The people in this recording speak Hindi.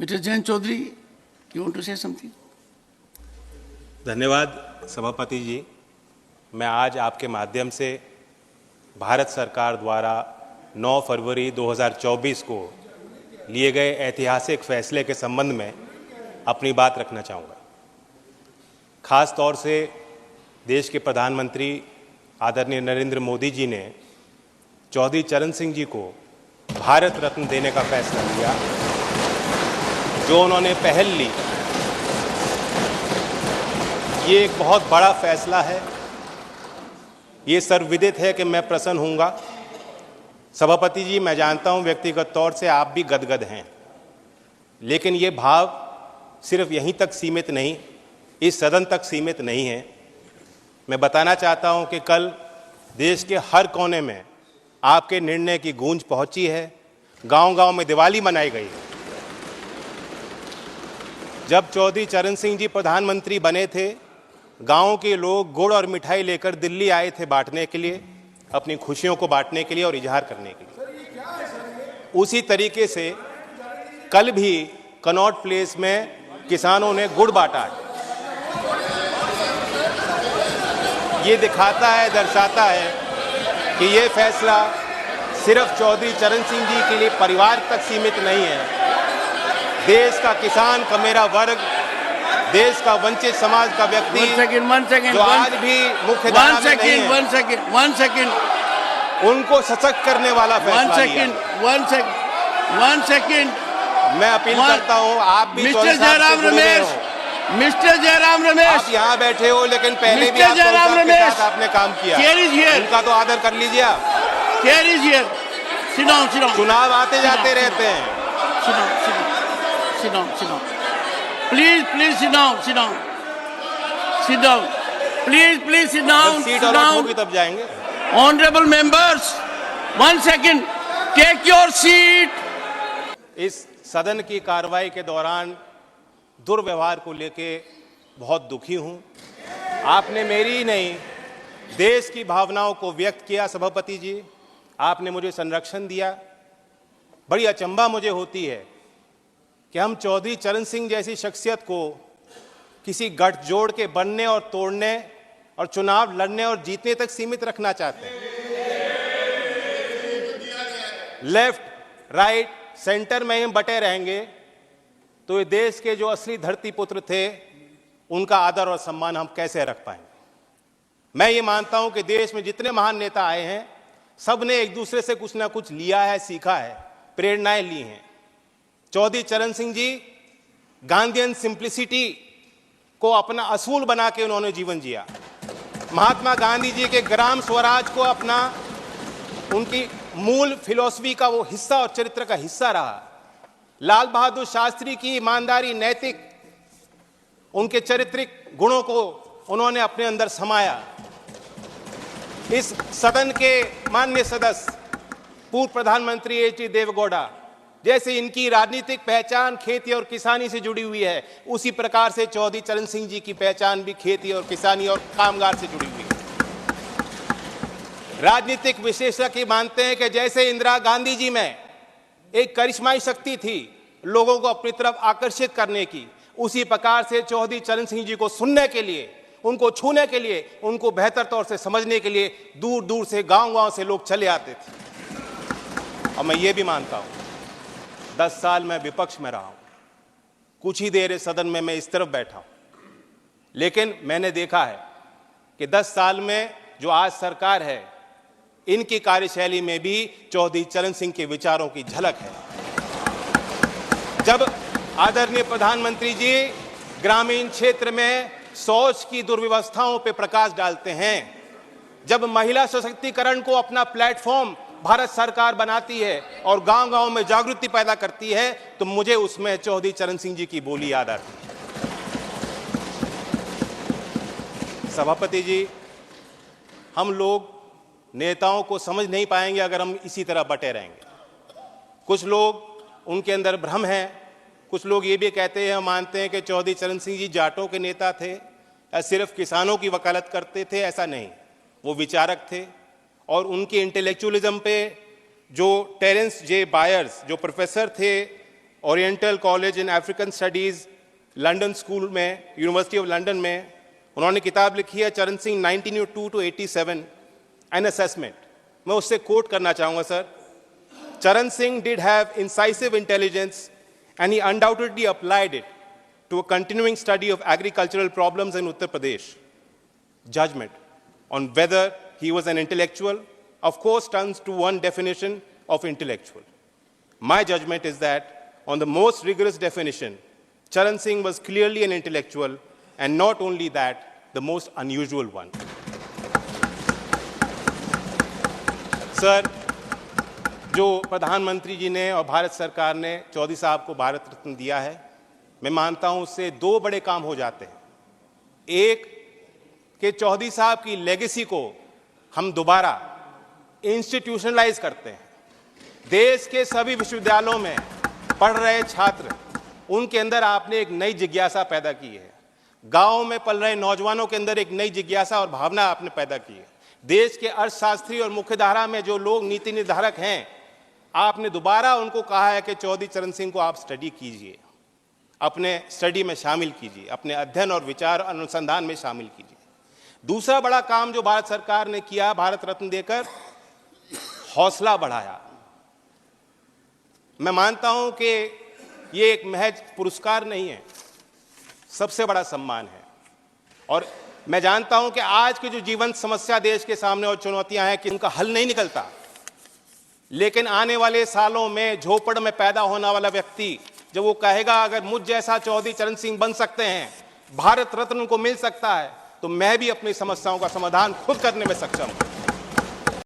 Mr. Jayant Chaudhary, you want to say something? धन्यवाद सभापति जी। मैं आज आपके माध्यम से भारत सरकार द्वारा 9 फरवरी 2024 को लिए गए ऐतिहासिक फैसले के संबंध में अपनी बात रखना चाहूँगा। खास तौर से देश के प्रधानमंत्री आदरणीय नरेंद्र मोदी जी ने चौधरी चरण सिंह जी को भारत रत्न देने का फैसला लिया, जो उन्होंने पहल ली। ये एक बहुत बड़ा फैसला है। ये सर्वविदित है कि मैं प्रसन्न हूँगा। सभापति जी, मैं जानता हूँ व्यक्तिगत तौर से आप भी गदगद हैं, लेकिन ये भाव सिर्फ यहीं तक सीमित नहीं, इस सदन तक सीमित नहीं है। मैं बताना चाहता हूँ कि कल देश के हर कोने में आपके निर्णय की गूंज पहुँची है। गांव-गांव में दिवाली मनाई गई है। जब चौधरी चरण सिंह जी प्रधानमंत्री बने थे, गाँव के लोग गुड़ और मिठाई लेकर दिल्ली आए थे बांटने के लिए, अपनी खुशियों को बांटने के लिए और इजहार करने के लिए। उसी तरीके से कल भी कनॉट प्लेस में किसानों ने गुड़ बांटा। ये दिखाता है, दर्शाता है कि ये फैसला सिर्फ चौधरी चरण सिंह जी के लिए परिवार तक सीमित नहीं है। देश का किसान का मेरा वर्ग, देश का वंचित समाज का व्यक्ति जो आज भी मुख्य धारा में नहीं है, one second. उनको सशक्त करने वाला फैसला लिया। One second. मैं अपील करता हूँ, आप भी Mr. जयराम रमेश, आप यहाँ बैठे हो, लेकिन पहले भी आप जयराम के रमेश, साथ आपने काम किया। Chair is here. उनका तो आदर कर लीजिए आप। Chair is here. Sit down. चुनाव आते जाते रहते हैं। Sit down. Please sit down. Please sit down. Seat allot होगी तब जाएंगे। Honorable members, 1 second. Take your seat. इस सदन की कार्रवाई के दौरान दुर्व्यवहार को लेके बहुत दुखी हूं। आपने मेरी ही नहीं, देश की भावनाओं को व्यक्त किया। सभापति जी, आपने मुझे संरक्षण दिया। बड़ी अचंभा मुझे होती है कि हम चौधरी चरण सिंह जैसी शख्सियत को किसी गठजोड़ के बनने और तोड़ने और चुनाव लड़ने और जीतने तक सीमित रखना चाहते हैं। लेफ्ट, राइट, सेंटर में हम बटे रहेंगे तो ये देश के जो असली धरती पुत्र थे, उनका आदर और सम्मान हम कैसे रख पाएंगे। मैं ये मानता हूं कि देश में जितने महान नेता आए हैं, सब ने एक दूसरे से कुछ ना कुछ लिया है, सीखा है, प्रेरणाएं ली हैं। चौधरी चरण सिंह जी गांधीयन सिंप्लिसिटी को अपना असूल बना के उन्होंने जीवन जिया। महात्मा गांधी जी के ग्राम स्वराज को अपना, उनकी मूल फिलॉसफी का वो हिस्सा और चरित्र का हिस्सा रहा। लाल बहादुर शास्त्री की ईमानदारी, नैतिक, उनके चारित्रिक गुणों को उन्होंने अपने अंदर समाया। इस सदन के माननीय सदस्य पूर्व प्रधानमंत्री एच.डी. देवेगौड़ा, जैसे इनकी राजनीतिक पहचान खेती और किसानी से जुड़ी हुई है, उसी प्रकार से चौधरी चरण सिंह जी की पहचान भी खेती और किसानी और कामगार से जुड़ी हुई है। राजनीतिक विशेषज्ञ मानते हैं कि जैसे इंदिरा गांधी जी में एक करिश्माई शक्ति थी लोगों को अपनी तरफ आकर्षित करने की, उसी प्रकार से चौधरी चरण सिंह जी को सुनने के लिए, उनको छूने के लिए, उनको बेहतर तौर से समझने के लिए दूर दूर से, गांव-गांव से लोग चले आते थे। और मैं ये भी मानता हूं, 10 साल मैं विपक्ष में रहा हूं, कुछ ही देर इस सदन में मैं इस तरफ बैठा हूं, लेकिन मैंने देखा है कि 10 साल में जो आज सरकार है, इनकी कार्यशैली में भी चौधरी चरण सिंह के विचारों की झलक है। जब आदरणीय प्रधानमंत्री जी ग्रामीण क्षेत्र में शौच की दुर्व्यवस्थाओं पर प्रकाश डालते हैं, जब महिला सशक्तिकरण को अपना प्लेटफॉर्म भारत सरकार बनाती है और गांव-गांव में जागृति पैदा करती है, तो मुझे उसमें चौधरी चरण सिंह जी की बोली याद आती है। सभापति जी, हम लोग नेताओं को समझ नहीं पाएंगे अगर हम इसी तरह बटे रहेंगे। कुछ लोग, उनके अंदर भ्रम है। कुछ लोग ये भी कहते हैं, मानते हैं कि चौधरी चरण सिंह जी जाटों के नेता थे या सिर्फ किसानों की वकालत करते थे। ऐसा नहीं, वो विचारक थे और उनके इंटेलेक्चुअलिज्म पे जो टेरेंस जे बायर्स, जो प्रोफेसर थे oriental college in African studies London school में, यूनिवर्सिटी ऑफ लंदन में। उन्होंने किताब लिखी है चरण सिंह 1902 to 87 एन असेसमेंट। मैं उससे कोट करना चाहूंगा सर। चरण Singh did have incisive intelligence and he undoubtedly applied it to a continuing study of agricultural problems in Uttar Pradesh. Judgment on whether he was an intellectual, of course, turns to one definition of intellectual. My judgment is that on the most rigorous definition, Charan Singh was clearly an intellectual, and not only that, the most unusual one. Sir, जो प्रधानमंत्री जी ने और भारत सरकार ने चौधरी साहब को भारत रत्न दिया है, मैं मानता हूं उससे दो बड़े काम हो जाते हैं। एक कि चौधरी साहब की लेगेसी को हम दोबारा इंस्टीट्यूशनलाइज करते हैं। देश के सभी विश्वविद्यालयों में पढ़ रहे छात्र, उनके अंदर आपने एक नई जिज्ञासा पैदा की है। गांव में पल रहे नौजवानों के अंदर एक नई जिज्ञासा और भावना आपने पैदा की है। देश के अर्थशास्त्री और मुख्यधारा में जो लोग नीति निर्धारक हैं, आपने दोबारा उनको कहा है कि चौधरी चरण सिंह को आप स्टडी कीजिए, अपने स्टडी में शामिल कीजिए, अपने अध्ययन और विचार अनुसंधान में शामिल कीजिए। दूसरा बड़ा काम जो भारत सरकार ने किया, भारत रत्न देकर हौसला बढ़ाया। मैं मानता हूं कि ये एक महज पुरस्कार नहीं है, सबसे बड़ा सम्मान है। और मैं जानता हूं कि आज की जो जीवन समस्या देश के सामने और चुनौतियां हैं कि उनका हल नहीं निकलता, लेकिन आने वाले सालों में झोपड़ में पैदा होने वाला व्यक्ति जब वो कहेगा अगर मुझ जैसा चौधरी चरण सिंह बन सकते हैं, भारत रत्न उनको मिल सकता है, तो मैं भी अपनी समस्याओं का समाधान खुद करने में सक्षम हूं।